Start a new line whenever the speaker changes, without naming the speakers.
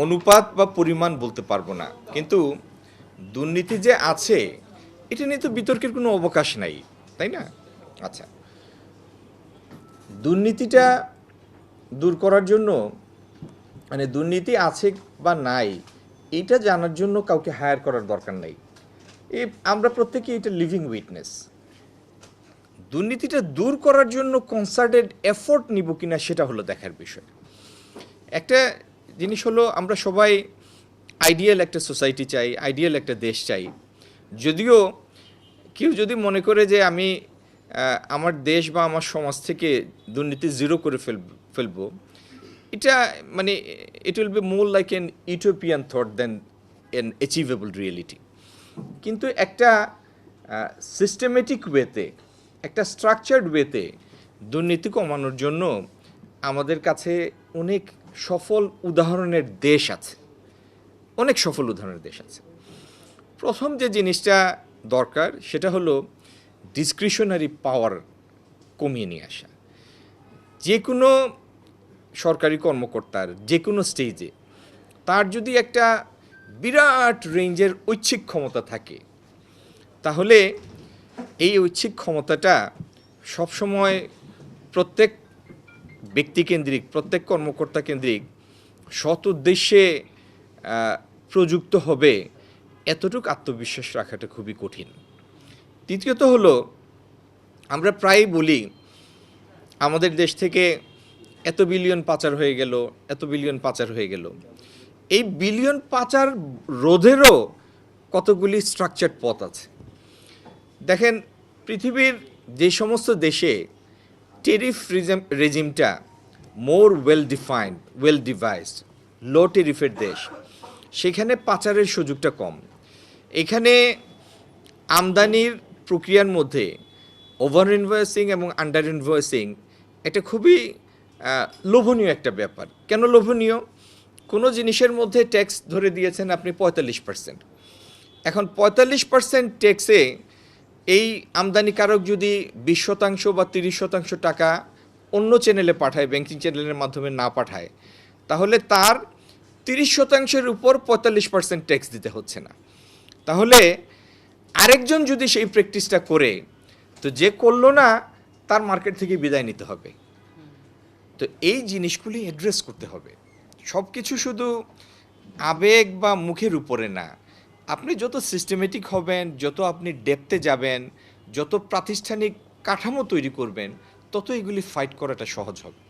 অনুপাত বা পরিমাণ বলতে পারবো না, কিন্তু দুর্নীতি যে আছে এটা নিয়ে তো বিতর্কের কোনো অবকাশ নাই, তাই না? আচ্ছা, দুর্নীতিটা দূর করার জন্য, মানে দুর্নীতি আছে বা নাই এটা জানার জন্য কাউকে হায়ার করার দরকার নাই। এই আমরা প্রত্যেকেই এটা লিভিং উইটনেস। দুর্নীতিটা দূর করার জন্য কনসার্টেড এফোর্ট নিব কিনা সেটা হলো দেখার বিষয়। একটা জিনিস হলো, আমরা সবাই আইডিয়াল একটা সোসাইটি চাই, আইডিয়াল একটা দেশ চাই। যদিও কেউ যদি মনে করে যে আমি আমার দেশ বা আমার সমাজ থেকে দুর্নীতি জিরো করে ফেলবো, এটা মানে it will be more like an utopian thought then an achievable reality. কিন্তু একটা সিস্টেমেটিক ওয়েতে, একটা স্ট্রাকচার্ড ওয়েতে দুর্নীতি কমানোর জন্য আমাদের কাছে অনেক সফল উদাহরণের দেশ আছে, অনেক সফল উদাহরণের দেশ আছে। প্রথম যে জিনিসটা দরকার সেটা হলো ডিসক্রিশনারি পাওয়ার কমিয়ে নিয়ে আসা। যে কোনো সরকারি কর্মকর্তার যে কোনো স্টেজে তার যদি একটা বিরাট রেঞ্জের ঐচ্ছিক ক্ষমতা থাকে, তাহলে এই ঐচ্ছিক ক্ষমতাটা সবসময় প্রত্যেক ব্যক্তিকেন্দ্রিক, প্রত্যেক কর্মকর্তা কেন্দ্রিক সৎ উদ্দেশ্যে প্রযুক্ত হবে, এতটুকু আত্মবিশ্বাস রাখাটা খুবই কঠিন। তৃতীয়ত হলো, আমরা প্রায়ই বলি আমাদের দেশ থেকে এত বিলিয়ন পাচার হয়ে গেল, এত বিলিয়ন পাচার হয়ে গেল। এই বিলিয়ন পাচার রোধেরও কতগুলি স্ট্রাকচার্ড পথ আছে। দেখেন, পৃথিবীর যে সমস্ত দেশে টেরিফ রেজিমটা মোর ওয়েল ডিফাইন্ড, ওয়েল ডিভাইসড, লো টেরিফের দেশ, সেখানে পাচারের সুযোগটা কম। এখানে আমদানির প্রক্রিয়ার মধ্যে ওভার ইনভয়েসিং এবং আন্ডার ইনভয়েসিং এটা খুবই লোভনীয় একটা ব্যাপার। কেন লোভনীয়? কোনো জিনিসের মধ্যে ট্যাক্স ধরে দিয়েছেন আপনি 45%। এখন 45% ট্যাক্সে এই আমদানিকারক যদি 20% বা 30% টাকা অন্য চ্যানেলে পাঠায়, ব্যাংকিং চ্যানেলের মাধ্যমে না পাঠায়, তাহলে তার 30%-এর উপর 45% ট্যাক্স দিতে হচ্ছে না। তাহলে আরেকজন যদি সেই প্র্যাকটিসটা করে, তো যে করলো না তার মার্কেট থেকে বিদায় নিতে হবে। তো এই জিনিসগুলি অ্যাড্রেস করতে হবে। সব কিছু শুধু আবেগ বা মুখের উপরে না। আপনি যত সিস্টেমেটিক হবেন, যত আপনি ডেপথে যাবেন, যত প্রাতিষ্ঠানিক কাঠামো তৈরি করবেন, তত এগুলি ফাইট করাটা সহজ হবে।